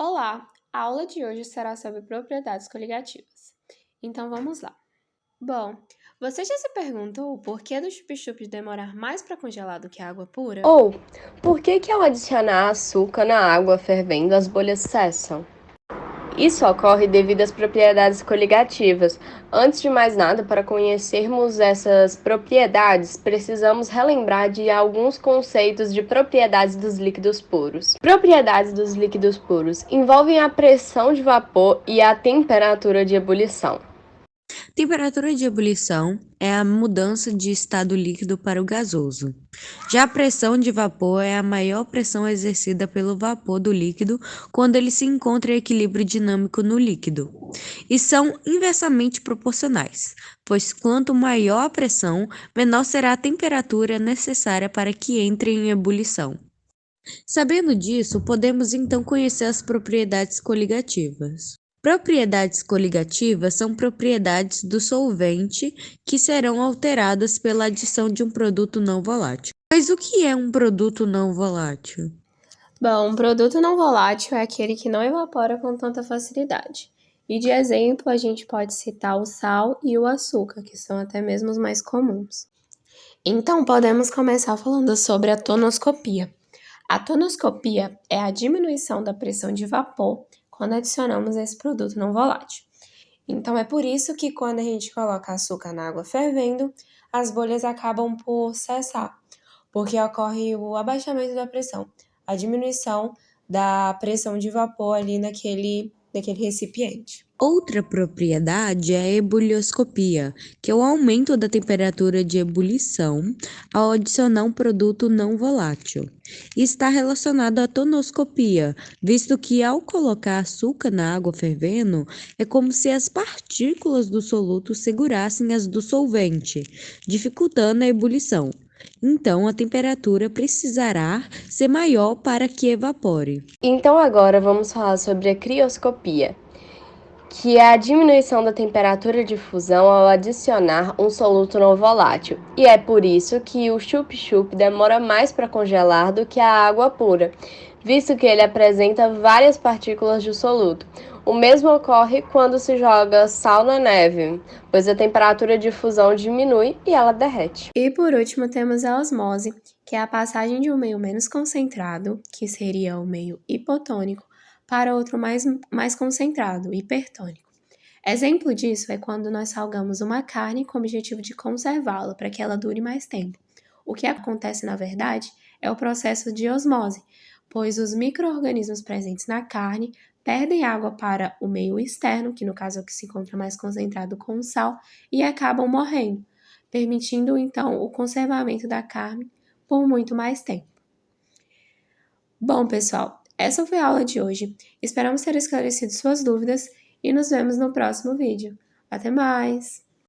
Olá! A aula de hoje será sobre propriedades coligativas. Então vamos lá. Bom, você já se perguntou o porquê do chup-chup demorar mais para congelar do que a água pura? Ou, por que ao adicionar açúcar na água fervendo as bolhas cessam? Isso ocorre devido às propriedades coligativas. Antes de mais nada, para conhecermos essas propriedades, precisamos relembrar de alguns conceitos de propriedades dos líquidos puros. Propriedades dos líquidos puros envolvem a pressão de vapor e a temperatura de ebulição. Temperatura de ebulição é a mudança de estado líquido para o gasoso. Já a pressão de vapor é a maior pressão exercida pelo vapor do líquido quando ele se encontra em equilíbrio dinâmico no líquido. E são inversamente proporcionais, pois quanto maior a pressão, menor será a temperatura necessária para que entre em ebulição. Sabendo disso, podemos então conhecer as propriedades coligativas. Propriedades coligativas são propriedades do solvente que serão alteradas pela adição de um produto não volátil. Mas o que é um produto não volátil? Bom, um produto não volátil é aquele que não evapora com tanta facilidade. E de exemplo, a gente pode citar o sal e o açúcar, que são até mesmo os mais comuns. Então, podemos começar falando sobre a tonoscopia. A tonoscopia é a diminuição da pressão de vapor quando adicionamos esse produto não volátil. Então, é por isso que quando a gente coloca açúcar na água fervendo, as bolhas acabam por cessar, porque ocorre o abaixamento da pressão, a diminuição da pressão de vapor ali naquele recipiente. Outra propriedade é a ebulioscopia, que é o aumento da temperatura de ebulição ao adicionar um produto não volátil. E está relacionado à tonoscopia, visto que ao colocar açúcar na água fervendo, é como se as partículas do soluto segurassem as do solvente, dificultando a ebulição. Então, a temperatura precisará ser maior para que evapore. Então agora vamos falar sobre a crioscopia, que é a diminuição da temperatura de fusão ao adicionar um soluto não volátil. E é por isso que o chup-chup demora mais para congelar do que a água pura, visto que ele apresenta várias partículas de soluto. O mesmo ocorre quando se joga sal na neve, pois a temperatura de fusão diminui e ela derrete. E por último, temos a osmose, que é a passagem de um meio menos concentrado, que seria o meio hipotônico, para outro mais concentrado, hipertônico. Exemplo disso é quando nós salgamos uma carne com o objetivo de conservá-la para que ela dure mais tempo. O que acontece, na verdade, é o processo de osmose, pois os micro-organismos presentes na carne perdem água para o meio externo, que no caso é o que se encontra mais concentrado com o sal, e acabam morrendo, permitindo então o conservamento da carne por muito mais tempo. Bom, pessoal, essa foi a aula de hoje. Esperamos ter esclarecido suas dúvidas e nos vemos no próximo vídeo. Até mais!